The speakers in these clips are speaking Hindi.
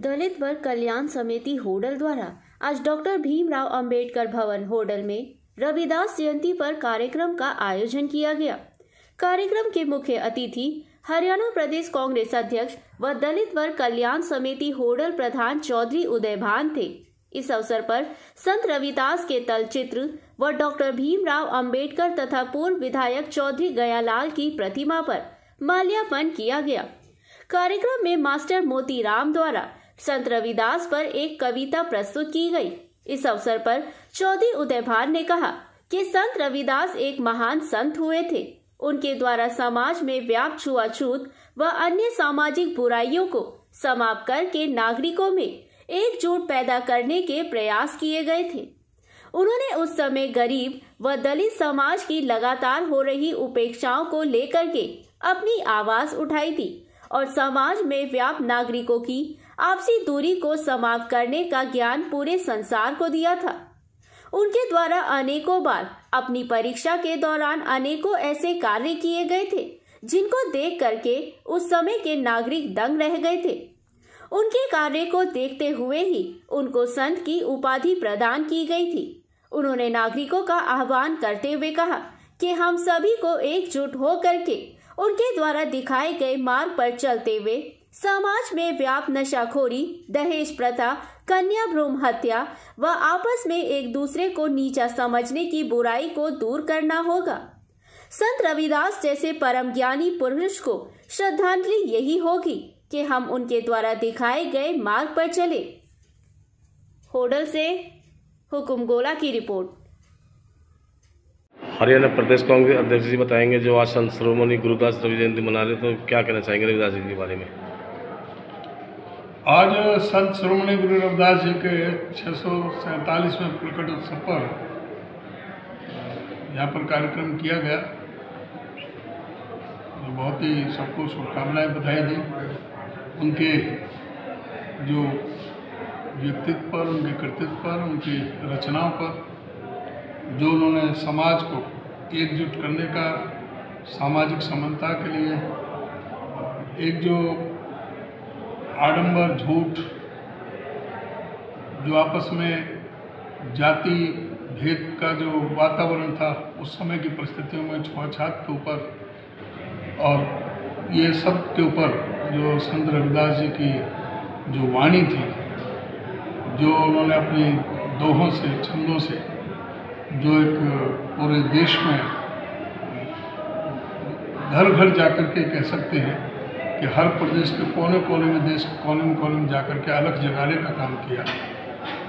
दलित वर्ग कल्याण समिति होडल द्वारा आज डॉक्टर भीमराव अंबेडकर भवन होडल में रविदास जयंती पर कार्यक्रम का आयोजन किया गया। कार्यक्रम के मुख्य अतिथि हरियाणा प्रदेश कांग्रेस अध्यक्ष व दलित वर्ग कल्याण समिति होडल प्रधान चौधरी उदय भान थे। इस अवसर पर संत रविदास के तलचित्र व डॉक्टर भीमराव अंबेडकर तथा पूर्व विधायक चौधरी गयालाल की प्रतिमा पर माल्यार्पण किया गया। कार्यक्रम में मास्टर मोतीराम द्वारा संत रविदास पर एक कविता प्रस्तुत की गई। इस अवसर पर चौधरी उदय भान ने कहा कि संत रविदास एक महान संत हुए थे। उनके द्वारा समाज में व्याप्त छुआछूत व अन्य सामाजिक बुराइयों को समाप्त करके नागरिकों में एकजुट पैदा करने के प्रयास किए गए थे। उन्होंने उस समय गरीब व दलित समाज की लगातार हो रही उपेक्षाओं को लेकर के अपनी आवाज उठाई थी और समाज में व्याप्त नागरिकों की आपसी दूरी को समाप्त करने का ज्ञान पूरे संसार को दिया था। उनके द्वारा अनेकों बार अपनी परीक्षा के दौरान अनेकों ऐसे कार्य किए गए थे जिनको देख करके उस समय के नागरिक दंग रह गए थे। उनके कार्य को देखते हुए ही उनको संत की उपाधि प्रदान की गई थी। उन्होंने नागरिकों का आह्वान करते हुए कहा कि हम सभी को एकजुट हो करके उनके द्वारा दिखाए गए मार्ग पर चलते हुए समाज में व्याप्त नशाखोरी, दहेज प्रथा, कन्या भ्रूण हत्या व आपस में एक दूसरे को नीचा समझने की बुराई को दूर करना होगा। संत रविदास जैसे परम ज्ञानी पुरुष को श्रद्धांजलि यही होगी कि हम उनके द्वारा दिखाए गए मार्ग पर चले। होडल से हुकुम गोला की रिपोर्ट। हरियाणा प्रदेश कांग्रेस अध्यक्ष जी बताएंगे, जो आज संत शिरोमणि गुरुदास रवि जयंती मना रहे, तो क्या कहना चाहेंगे रविदास जी के बारे में? आज संत शिरोमणि गुरु रविदास जी के 647वें प्रकट उत्सव पर यहाँ पर कार्यक्रम किया गया। बहुत ही सबको शुभकामनाएं, बधाई दी। उनके जो व्यक्तित्व पर, उनके कर्तृत्व पर, उनकी रचनाओं पर, जो उन्होंने समाज को एकजुट करने का, सामाजिक समानता के लिए एक जो आडंबर, झूठ, जो आपस में जाति भेद का जो वातावरण था उस समय की परिस्थितियों में, छुआछूत के ऊपर और ये सब के ऊपर जो संत रविदास जी की जो वाणी थी, जो उन्होंने अपनी दोहों से, छंदों से जो एक पूरे देश में घर घर जाकर के कह सकते हैं कि हर प्रदेश के कोने कोने में, देश के कोने में जाकर के अलग जगाने का काम किया।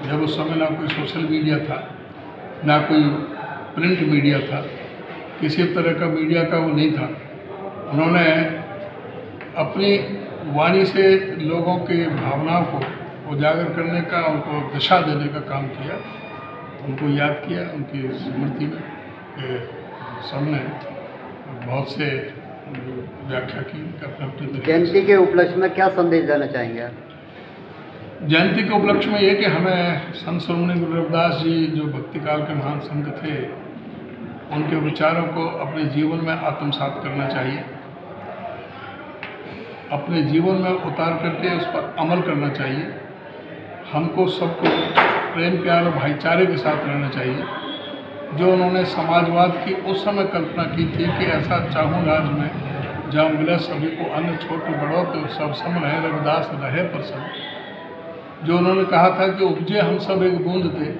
जब उस समय ना कोई सोशल मीडिया था, ना कोई प्रिंट मीडिया था, किसी तरह का मीडिया का वो नहीं था। उन्होंने अपनी वाणी से लोगों की भावनाओं को उजागर करने का, उनको दिशा देने का काम किया। उनको याद किया, उनकी स्मृति में के सबने बहुत से व्याख्या की अपने अपने तरीके। जयंती के उपलक्ष्य में क्या संदेश देना चाहेंगे आप? जयंती के उपलक्ष्य में ये कि हमें संत शिरोमणि गुरु रविदास जी जो भक्ति काल के महान संत थे, उनके विचारों को अपने जीवन में आत्मसात करना चाहिए, अपने जीवन में उतार करके उस पर अमल करना चाहिए। हमको सबको प्रेम, प्यार और भाईचारे के साथ रहना चाहिए। जो उन्होंने समाजवाद की उस समय कल्पना की थी कि ऐसा चाहूँ राज में जहाँ मिले सभी को, अन्न छोटे बड़ों तो सब सम रहे, रविदास रहे पर सब। जो उन्होंने कहा था कि उपजे हम सब एक बूंद थे,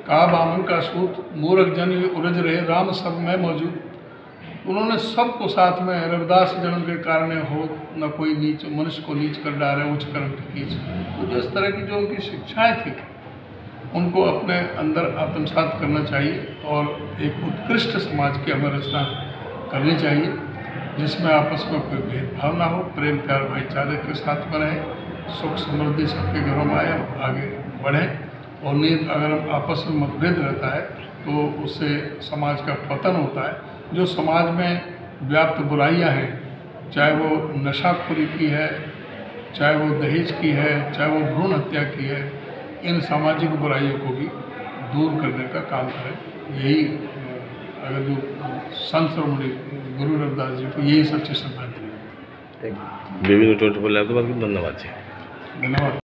कहा बामन का सूत, मूर्ख जन उलझ रहे, राम सब में मौजूद। उन्होंने सबको साथ में, रविदास जन्म के कारण हो न कोई नीच, मनुष्य को नीच कर डाले उच्च कर्म की कीच। तो जो इस तरह की जो उनकी शिक्षाएं थी, उनको अपने अंदर आत्मसात करना चाहिए और एक उत्कृष्ट समाज की हमें रचना करनी चाहिए, जिसमें आपस में कोई भेदभाव ना हो, प्रेम, प्यार, भाईचारे के साथ में रहे, सुख समृद्धि सबके घरों में आए, आगे बढ़ें। और नहीं अगर हम आपस में मतभेद रहता है तो उससे समाज का पतन होता है। जो समाज में व्याप्त बुराइयां हैं, चाहे वो नशाखोरी की है, चाहे वो दहेज की है, चाहे वो भ्रूण हत्या की है, इन सामाजिक बुराइयों को भी दूर करने का काम करें। यही अगर जो संत शिरोमणि गुरु रविदास जी को यही सच्ची श्रद्धांजलि है। धन्यवाद जी। धन्यवाद।